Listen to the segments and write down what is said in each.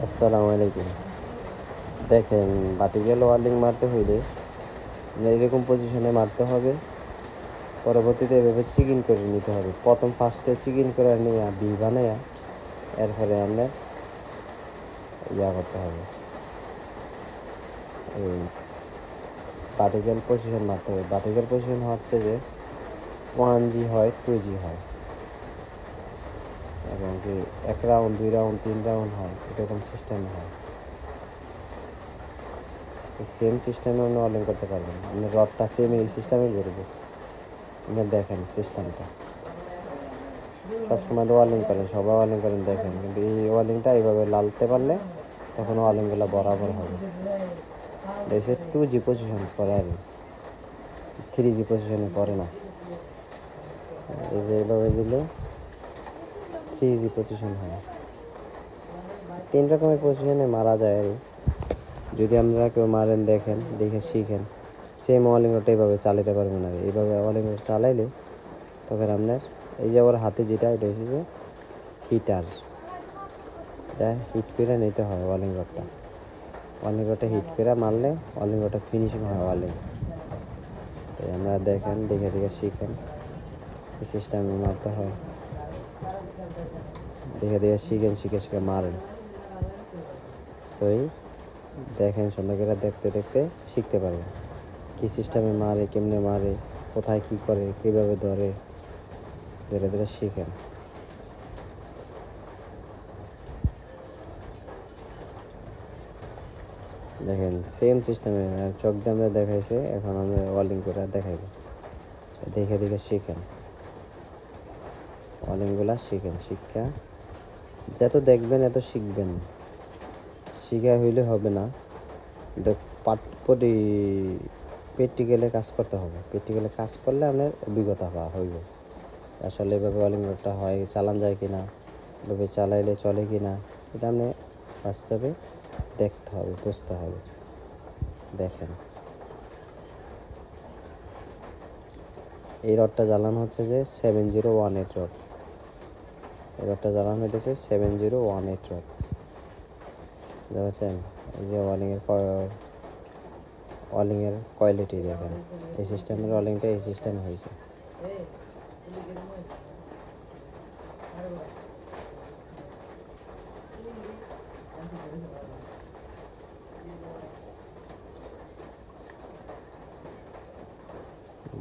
আসসালামু আলাইকুম। দেখেন, ভার্টিক্যাল ওয়েল্ডিং মারতে হইলে এরকম পজিশনে মারতে হবে। পরবর্তীতে এভাবে চিকিন করে নিতে হবে। ফার্স্টে চিকিন করে নিয়ে বি বানাইয়া এরপরে আপনার করতে হবে, এই ভার্টিক্যাল পজিশন মারতে হবে। ভার্টিক্যাল পজিশন হচ্ছে যে 1G হয়, 2G হয়, এবং কি 1 রাউন্ড 2 রাউন্ড 3 রাউন্ড হয়, এরকম সিস্টেমে হয়। সেম সিস্টেমে আপনি ওয়েল্ডিং করতে পারবেন। আপনি রডটা সেম এই সিস্টেমে ঘুরবে। আপনি দেখেন সিস্টেমটা সবসময় তো ওয়েল্ডিং করেন, সবাই ওয়েল্ডিং করেন দেখেন, কিন্তু এই ওয়েল্ডিংটা এইভাবে লালতে পারলে তখন ওয়েল্ডিংগুলো বরাবর হবে। এসে 2G পজিশন করে আর 3G পজিশনে করে না। এই যে এইভাবে দিলে 3G পজিশন হয়। 3 রকমের পজিশনে মারা যায় আর যদি আপনারা কেউ মারেন দেখেন, দেখে শিখেন, সেম ওয়েল্ডিং রডটা এইভাবে চালাতে পারবেন। আর এইভাবে ওয়েল্ডিং রড চালাইলে তখন আপনার এই যে আমার হাতে যেটা এটা হচ্ছে হিটার, এটা হিট করে নিতে হয়। ওয়েল্ডিং রডটা হিট করে মারলে ওয়েল্ডিং রডটা ফিনিশিং হয় ওয়েল্ডিং। তাই আপনারা দেখেন, দেখে দেখে শিখেন, এই সিস্টেমে মারতে হয়। দেখে দেখে শিখেন, শিখে মারেন। তো এই দেখেন, সুন্দর করে দেখতে দেখতে শিখতে পারবেন কী সিস্টেমে মারে, কেমনে মারে, কোথায় কী করে, কীভাবে ধরে, ধীরে ধীরে শিখেন। দেখেন সেম সিস্টেমে চোখ দিয়ে আমরা দেখাইছে, এখন আমরা ওয়েল্ডিং করে দেখাইব। দেখে দেখে শিখেন, ওয়েল্ডিংগুলা শিখেন। শিক্ষা যত দেখবেন এত শিখবেন। শিখা হইলে হবে না, প্র্যাকটিক্যালে কাজ করতে হবে। প্র্যাকটিক্যালে কাজ করলে আপনার অভিজ্ঞতা হইব আসলে এভাবে ওয়েল্ডিং রডটা হয়, চালান যায় কি না, এভাবে চালাইলে চলে কি না, এটা আপনি বাস্তবে দেখতে হবে, বুঝতে হবে। দেখেন, এই রডটা জ্বালানো হচ্ছে যে 7018 রড। এই রডটা জ্বালানো হইতেছে 7018 রড, বুঝতে এই যে ওয়েল্ডিংয়ের কোয়ালিটি দেখেন। এই সিস্টেমের ওয়েল্ডিংটা এই সিস্টেমে হয়েছে।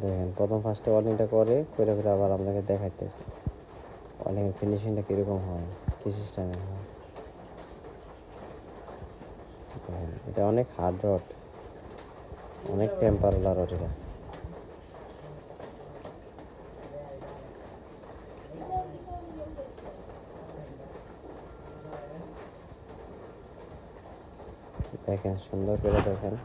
দেখেন, ফার্স্টে ওয়েল্ডিংটা করে আবার আপনাকে দেখাইতেছে ওয়েল্ডিংয়ের ফিনিশিংটা কীরকম হয়, কী সিস্টেমে হয়। দেখেন, এটা অনেক হার্ড রড, অনেক টেম্পারওয়ালা রড। এটা দেখেন, সুন্দর করে দেখেন।